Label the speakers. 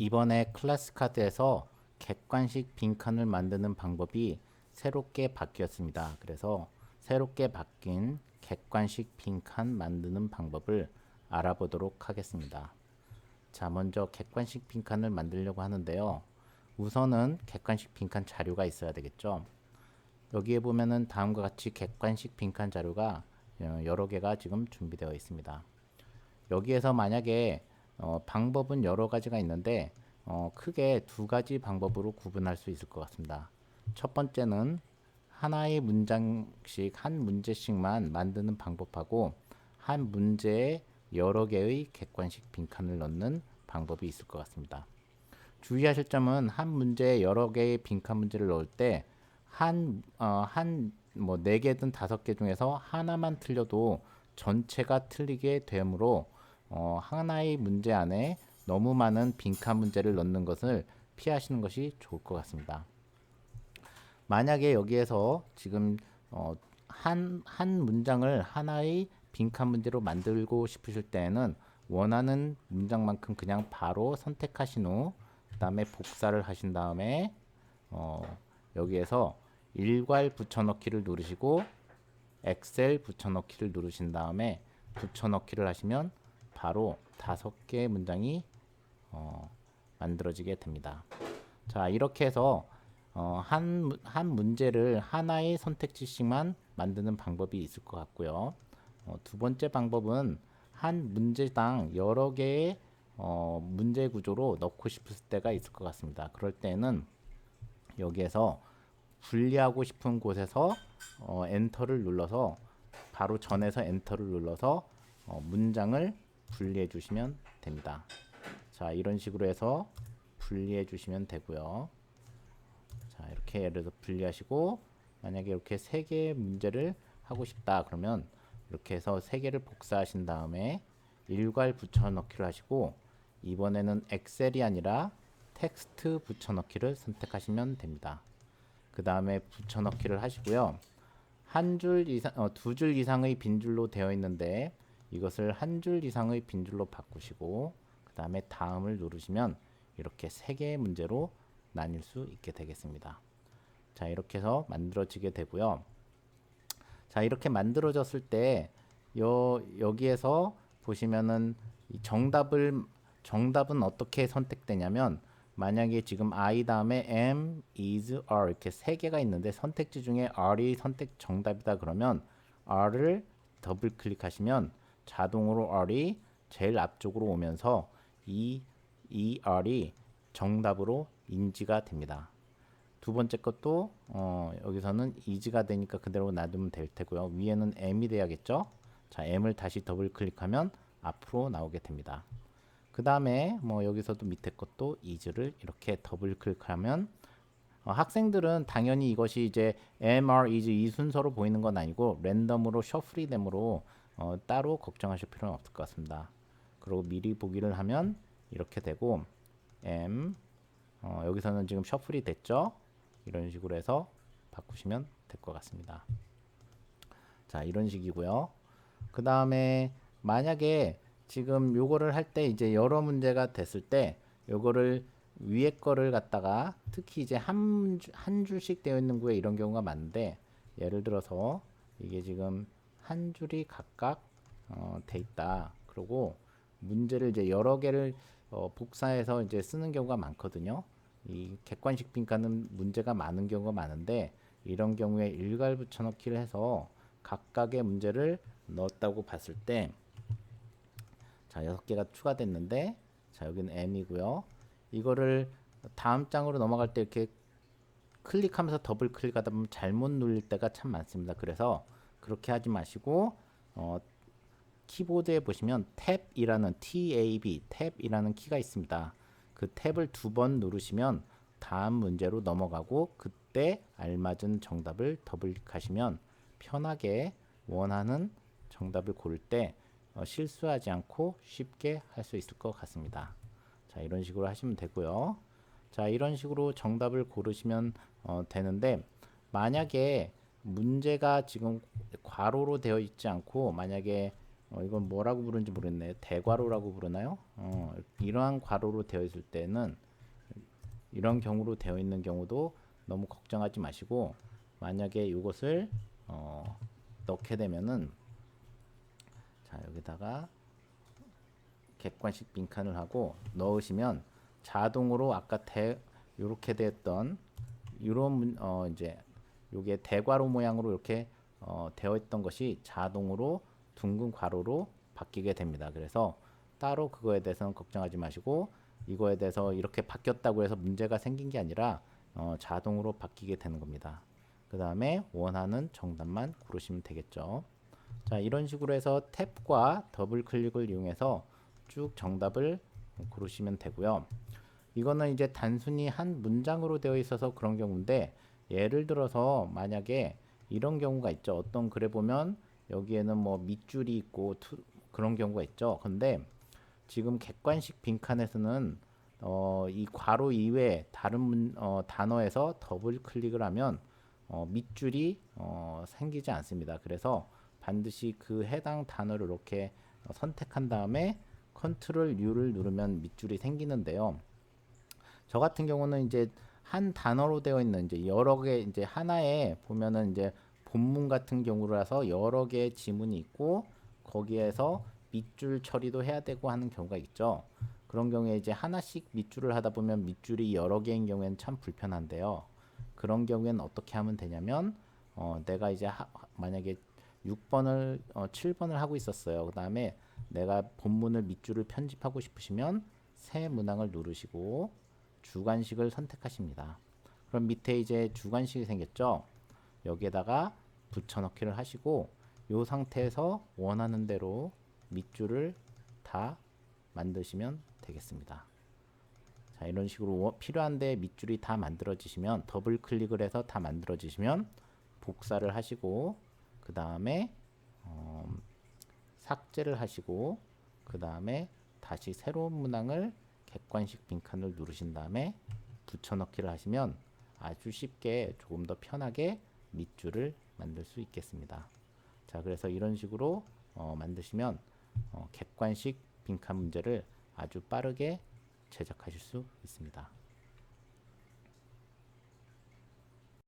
Speaker 1: 이번에 클래스 카드에서 객관식 빈칸을 만드는 방법이 새롭게 바뀌었습니다. 그래서 새롭게 바뀐 객관식 빈칸 만드는 방법을 알아보도록 하겠습니다. 자, 먼저 객관식 빈칸을 만들려고 하는데요. 우선은 객관식 빈칸 자료가 있어야 되겠죠. 여기에 보면은 다음과 같이 객관식 빈칸 자료가 여러 개가 지금 준비되어 있습니다. 여기에서 만약에 방법은 여러 가지가 있는데 크게 두 가지 방법으로 구분할 수 있을 것 같습니다. 첫 번째는 하나의 문장씩 한 문제씩만 만드는 방법하고 한 문제에 여러 개의 객관식 빈칸을 넣는 방법이 있을 것 같습니다. 주의하실 점은 한 문제에 여러 개의 빈칸 문제를 넣을 때 뭐 4개든 5개 중에서 하나만 틀려도 전체가 틀리게 되므로 하나의 문제 안에 너무 많은 빈칸 문제를 넣는 것을 피하시는 것이 좋을 것 같습니다. 만약에 여기에서 지금 한 문장을 하나의 빈칸 문제로 만들고 싶으실 때에는 원하는 문장만큼 그냥 바로 선택하신 후 그다음에 복사를 하신 다음에 여기에서 일괄 붙여넣기를 누르시고 엑셀 붙여넣기를 누르신 다음에 붙여넣기를 하시면 바로 5개의 문장이 만들어지게 됩니다. 자, 이렇게 해서 한 문제를 하나의 선택지씩만 만드는 방법이 있을 것 같고요. 두 번째 방법은 한 문제당 여러 개의 문제 구조로 넣고 싶을 때가 있을 것 같습니다. 그럴 때는 여기에서 분리하고 싶은 곳에서 엔터를 눌러서 바로 전에서 엔터를 눌러서 문장을 분리해 주시면 됩니다. 자, 이런 식으로 해서 분리해 주시면 되고요. 자, 이렇게 예를 들어 분리하시고 만약에 이렇게 3개의 문제를 하고 싶다 그러면 이렇게 해서 3개를 복사하신 다음에 일괄 붙여넣기를 하시고 이번에는 엑셀이 아니라 텍스트 붙여넣기를 선택하시면 됩니다. 그 다음에 붙여넣기를 하시고요. 두 줄 이상의 빈줄로 되어 있는데 이것을 한 줄 이상의 빈줄로 바꾸시고 그 다음에 다음을 누르시면 이렇게 3개의 문제로 나뉠 수 있게 되겠습니다. 자, 이렇게 해서 만들어지게 되고요. 자, 이렇게 만들어졌을 때 여기에서 보시면은 정답은 어떻게 선택되냐면 만약에 지금 I 다음에 am, is, are 이렇게 3개가 있는데 선택지 중에 are이 선택 정답이다 그러면 are를 더블 클릭하시면 자동으로 are이 제일 앞쪽으로 오면서 이 are이 정답으로 인지가 됩니다. 두 번째 것도 여기서는 is가 되니까 그대로 놔두면 될 테고요. 위에는 am이 돼야겠죠. 자, m을 다시 더블 클릭하면 앞으로 나오게 됩니다. 그 다음에 뭐 여기서도 밑에 것도 is를 이렇게 더블 클릭하면 학생들은 당연히 이것이 이제 MR, is 이 순서로 보이는 건 아니고 랜덤으로 셔플이 되므로 따로 걱정하실 필요는 없을 것 같습니다. 그리고 미리 보기를 하면 이렇게 되고 M 여기서는 지금 셔플이 됐죠. 이런 식으로 해서 바꾸시면 될 것 같습니다. 자, 이런 식이고요. 그 다음에 만약에 지금 요거를 할 때 이제 여러 문제가 됐을 때 요거를 위에 거를 갖다가 특히 이제 한 줄씩 되어 있는 구에 이런 경우가 많은데 예를 들어서 이게 지금 한 줄이 각각 돼 있다. 그리고 문제를 이제 여러 개를 복사해서 이제 쓰는 경우가 많거든요. 이 객관식 빈칸은 문제가 많은 경우가 많은데 이런 경우에 일괄 붙여넣기를 해서 각각의 문제를 넣었다고 봤을 때 자, 6개가 추가됐는데 자, 여기는 M이고요. 이거를 다음 장으로 넘어갈 때 이렇게 클릭하면서 더블 클릭하다 보면 잘못 눌릴 때가 참 많습니다. 그래서 그렇게 하지 마시고 키보드에 보시면 탭이라는 탭이라는 키가 있습니다. 그 탭을 2번 누르시면 다음 문제로 넘어가고 그때 알맞은 정답을 더블 클릭하시면 편하게 원하는 정답을 고를 때 실수하지 않고 쉽게 할 수 있을 것 같습니다. 자, 이런 식으로 하시면 되고요. 자, 이런 식으로 정답을 고르시면 되는데 만약에 문제가 지금 괄호로 되어 있지 않고 만약에 이건 뭐라고 부르는지 모르겠네요. 대괄호라고 부르나요? 이러한 괄호로 되어 있을 때는 이런 경우로 되어 있는 경우도 너무 걱정하지 마시고 만약에 이것을 넣게 되면은 자 여기다가 객관식 빈칸을 하고 넣으시면 자동으로 아까 이렇게 됐던 이런 이제 요게 대괄호 모양으로 이렇게 되어 있던 것이 자동으로 둥근 괄호로 바뀌게 됩니다. 그래서 따로 그거에 대해서는 걱정하지 마시고 이거에 대해서 이렇게 바뀌었다고 해서 문제가 생긴 게 아니라 자동으로 바뀌게 되는 겁니다. 그 다음에 원하는 정답만 고르시면 되겠죠. 자 이런 식으로 해서 탭과 더블 클릭을 이용해서 쭉 정답을 고르시면 되고요. 이거는 이제 단순히 한 문장으로 되어 있어서 그런 경우인데 예를 들어서 만약에 이런 경우가 있죠. 어떤 글에 보면 여기에는 뭐 밑줄이 있고 그런 경우가 있죠. 근데 지금 객관식 빈칸에서는 이 괄호 이외에 다른 단어에서 더블 클릭을 하면 밑줄이 생기지 않습니다. 그래서 반드시 그 해당 단어를 이렇게 선택한 다음에 컨트롤 U를 누르면 밑줄이 생기는데요. 저 같은 경우는 이제 한 단어로 되어 있는 이제 여러 개 이제 하나에 보면은 이제 본문 같은 경우라서 여러 개의 지문이 있고 거기에서 밑줄 처리도 해야 되고 하는 경우가 있죠. 그런 경우에 이제 하나씩 밑줄을 하다 보면 밑줄이 여러 개인 경우에는 참 불편한데요. 그런 경우에는 어떻게 하면 되냐면 내가 이제 만약에 6번을 7번을 하고 있었어요. 그 다음에 내가 본문을 밑줄을 편집하고 싶으시면 새 문항을 누르시고 주관식을 선택하십니다. 그럼 밑에 이제 주관식이 생겼죠. 여기에다가 붙여넣기를 하시고 이 상태에서 원하는 대로 밑줄을 다 만드시면 되겠습니다. 자 이런 식으로 필요한데 밑줄이 다 만들어지시면 더블 클릭을 해서 다 만들어지시면 복사를 하시고 그 다음에 삭제를 하시고 그 다음에 다시 새로운 문항을 객관식 빈칸을 누르신 다음에 붙여넣기를 하시면 아주 쉽게 조금 더 편하게 밑줄을 만들 수 있겠습니다. 자 그래서 이런 식으로 만드시면 객관식 빈칸 문제를 아주 빠르게 제작하실 수 있습니다.